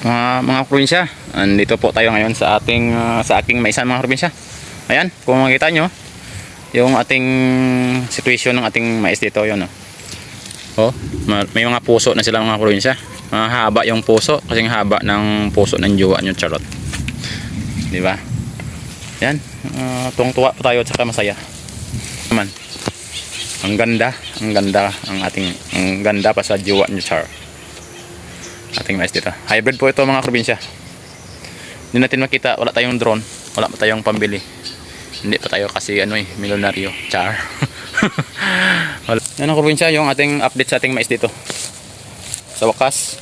Mga probinsya, andito po tayo ngayon sa aking maisan mga probinsya. Ayan, kung makita nyo yung ating situation ng ating mais dito, yun oh. May mga puso na sila mga probinsya. Haba yung puso, kasing haba ng puso ng jowa nyo, charot. Di ba? Yan, tuwang-tuwa po tayo at saka masaya naman. Ang ganda ang ganda pa sa jowa nyo, char. Ating mais dito, hybrid po ito mga probinsya. Hindi natin makita, wala tayong drone, wala pa tayong pambili, hindi pa tayo kasi milyonaryo, char. Yan ang probinsya, yung ating update sa ating mais dito. Sa wakas,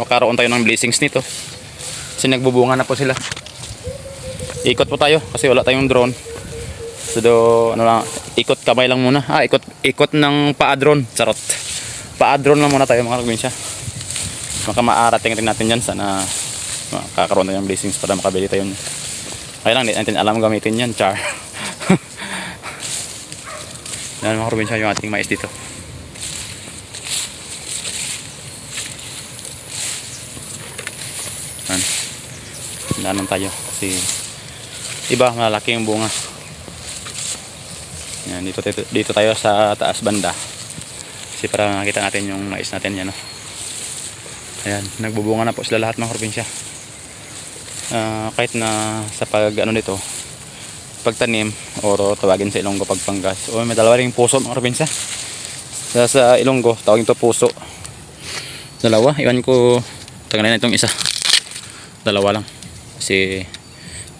makaroon tayo ng blessings nito kasi nagbubunga na po sila. Ikot po tayo kasi wala tayong drone, so ikot kamay lang muna, ikot ng paa-drone, charot. Paa-drone lang muna tayo mga probinsya. Maka maarating rin natin yan, sana makakaroon tayo ng blessings para makabili tayo. Kaya lang, hindi natin alam gamitin yan, char. Yan mga probinsya, yung ating mais dito. Yan, danan tayo kasi iba malaki yung bunga. Yan, dito tayo sa taas banda kasi para makita natin yung mais natin yan, Ayan, nagbubunga na po sila lahat mga probinsya. Kahit na sa nito, pagtanim, o tawagin sa Ilonggo pagpanggas. May dalawa ring puso mga probinsya. Sa Ilonggo, tawagin to puso. Dalawa, iwan ko, tanggalin na itong isa. Dalawa lang. Kasi,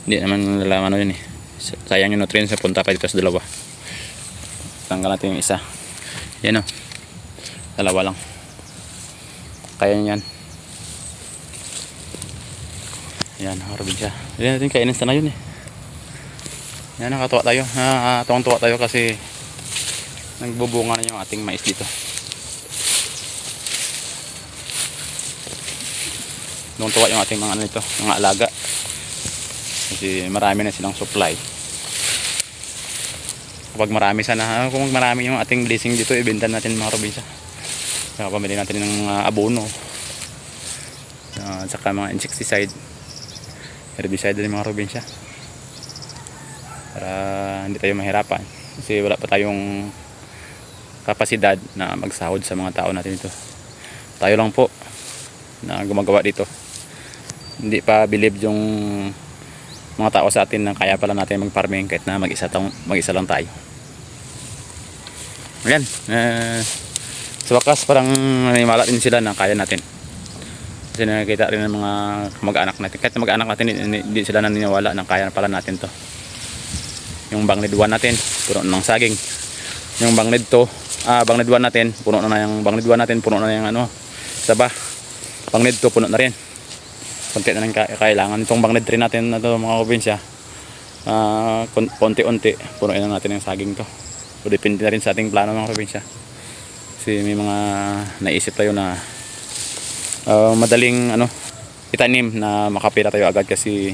hindi naman nalaman yun sayang yung nutrients na punta pa dito sa dalawa. Tanggal natin yung isa. Yan dalawa lang. Kaya yan. Yan, probinsya. Hindi natin kainin sana yun Yan, nakatuwa tayo. Tuwang-tuwa tayo kasi nagbubunga na yung ating mais dito. Tuwang-tuwa yung ating mga alaga. Kasi marami na silang supply. Kapag marami sana, kung marami yung ating blessing dito, ibenta natin mga probinsya. Kaya pamili natin ng mga abono. Saka mga insecticide, herbicide din mga probinsya, para hindi tayo mahirapan kasi wala pa tayong kapasidad na magsahod sa mga tao natin dito. Tayo lang po na gumagawa dito, hindi pa believe yung mga tao sa atin na kaya pala natin mag-farming kahit na mag-isa lang tayo. Ayan, sa wakas parang nanimala din sila na kaya natin. Kasi nakikita rin ng mga kamag-anak natin. Kahit mag-anak natin, hindi sila naniniwala na kaya pala natin to. Yung bangnid 1 natin, puno na ng saging. Yung bangnid 2, bangnid 1 natin, puno na yung bangnid 1 natin, puno na yung saba. Bangnid 2, puno na rin. Konti na lang kailangan. Itong bangnid 3 natin na to mga probinsya, konti-unti, punuin na natin yung saging to. So, depende na rin sa ating plano mga probinsya. Kasi may mga naisip tayo na madaling itanim na makapira tayo agad kasi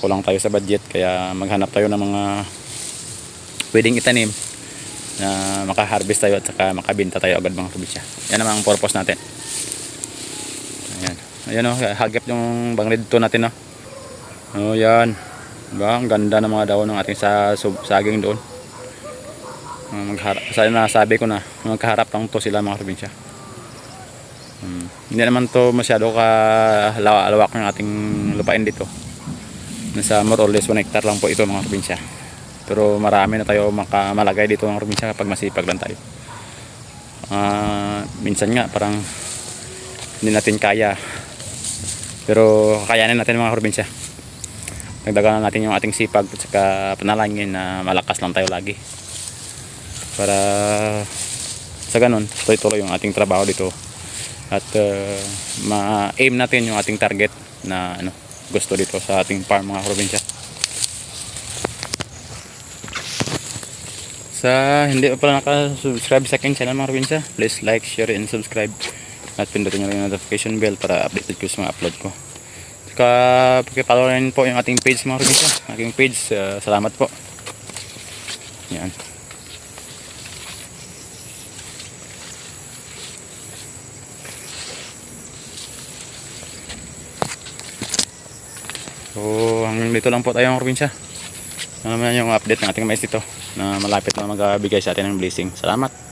kulang tayo sa budget, kaya maghanap tayo ng mga pwedeng itanim na makaharvest tayo at saka makabenta tayo agad mga probinsya. Yan naman ang purpose natin. Ayan hagip yung bangnid 2 natin yan, diba? Ang ganda ng mga daon ng ating saging doon. Sabi ko na magkaharap lang to sila mga probinsya. Hindi naman to masyado kalawak ng ating lupain dito. Nasa more or less 1 hectare lang po ito mga probinsya. Pero marami na tayo malagay dito mga probinsya kapag masipag lang tayo. Minsan nga parang hindi natin kaya, pero kakayanin natin mga probinsya. Dagdagan natin yung ating sipag at saka panalangin na malakas lang tayo lagi, para sa ganun tuloy-tuloy yung ating trabaho dito at ma-aim natin yung ating target na gusto dito sa ating farm mga probinsya. Sa hindi pa pala naka-subscribe sa aking channel mga probinsya, please like, share, and subscribe at pindutin nyo rin yung notification bell para updated ko sa mga upload ko. Saka pakipollow rin po yung ating page mga probinsya, aking page. Salamat po. Yan. So hanggang dito lang po tayo mga probinsya. Ano naman yung update ng ating mais dito na malapit na magbigay sa atin ng blessing. Salamat.